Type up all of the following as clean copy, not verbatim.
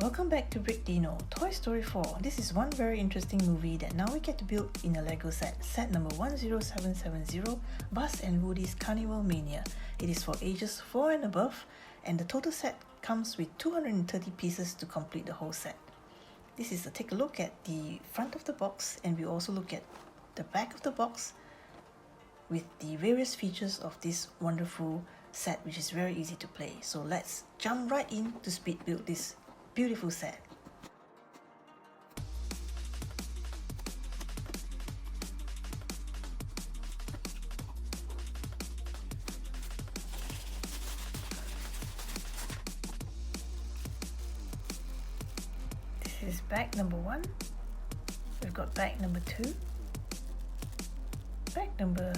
Welcome back to Brick Dino, Toy Story 4. This is one very interesting movie that now we get to build in a Lego set. Set number 10770, Buzz and Woody's Carnival Mania. It is for ages 4 and above, and the total set comes with 230 pieces to complete the whole set. This is a take a look at the front of the box, and we also look at the back of the box with the various features of this wonderful set, which is very easy to play. So let's jump right in to speed build this beautiful set. This is bag number 1. We've got bag number 2, bag number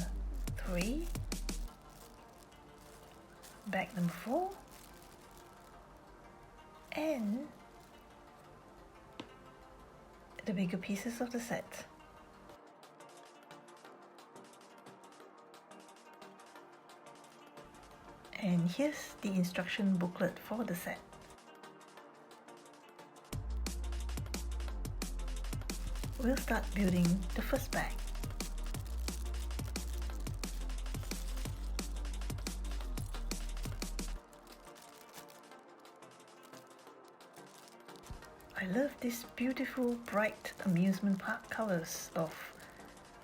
3, bag number 4, and the bigger pieces of the set. And here's the instruction booklet for the set. We'll start building the first bag. I love these beautiful bright amusement park colors of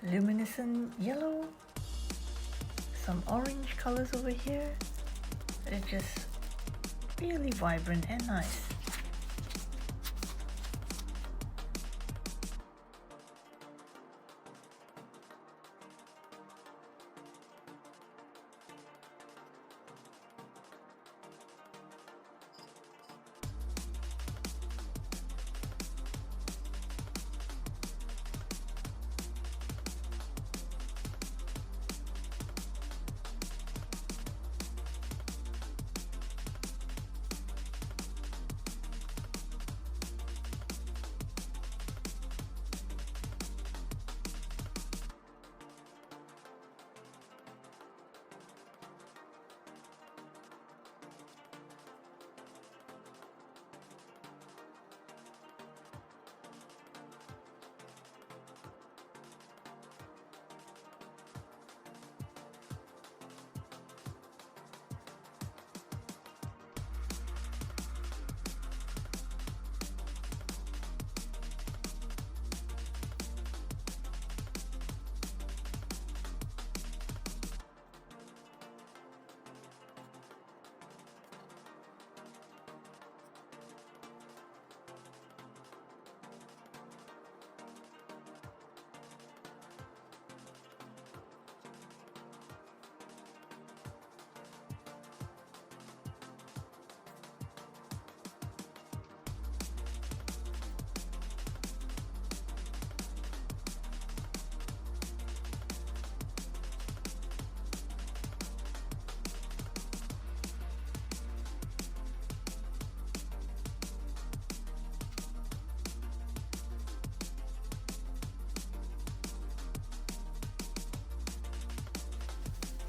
luminescent yellow, some orange colors over here. They're just really vibrant and nice.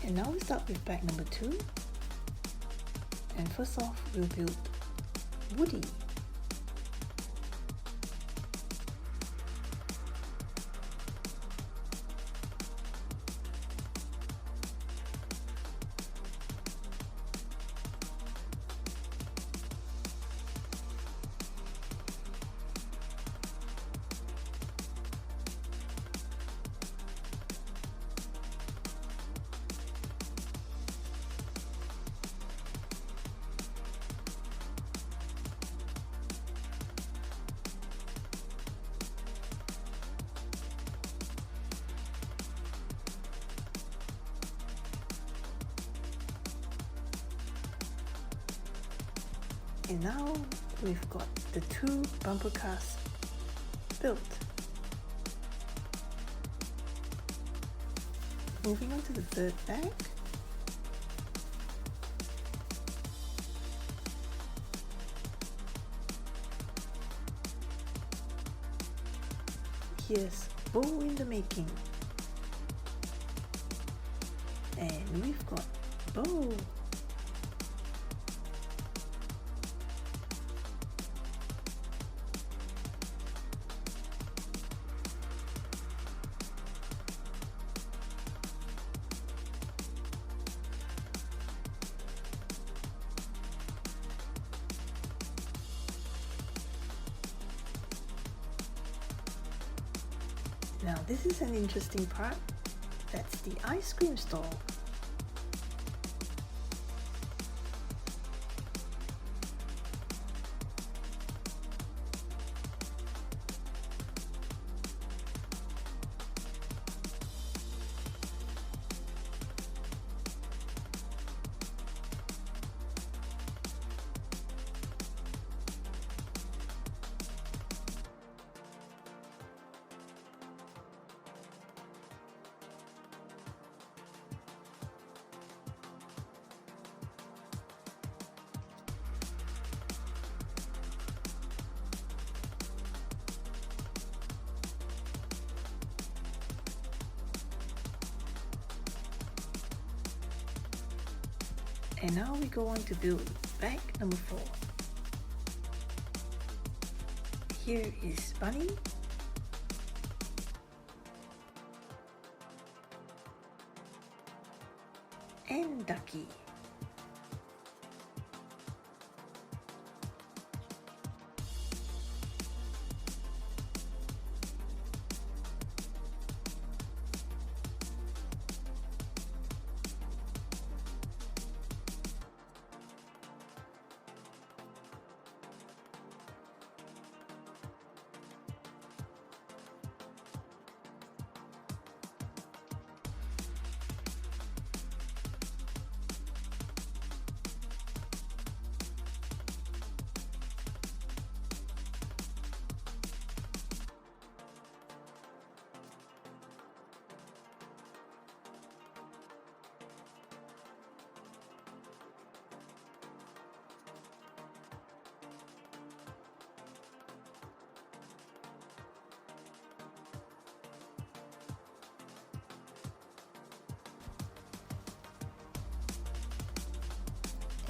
And now we start with bag number 2. And first off, we'll build Woody. And now we've got the 2 bumper cars built. Moving on to the third bag. Here's Bow in the making. And we've got Bow. Now this is an interesting part. That's the ice cream stall. And now we go on to build bag number 4. Here is Bunny, and Ducky.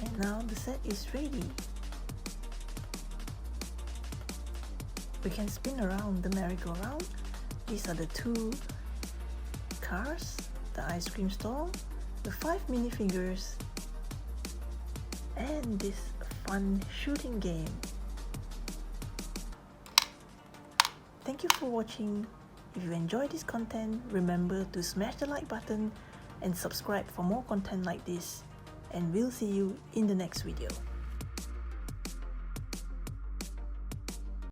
And now the set is ready. We can spin around the merry-go-round. These are the 2 cars, the ice cream stall, the 5 minifigures, and this fun shooting game. Thank you for watching. If you enjoyed this content, remember to smash the like button and subscribe for more content like this. And we'll see you in the next video.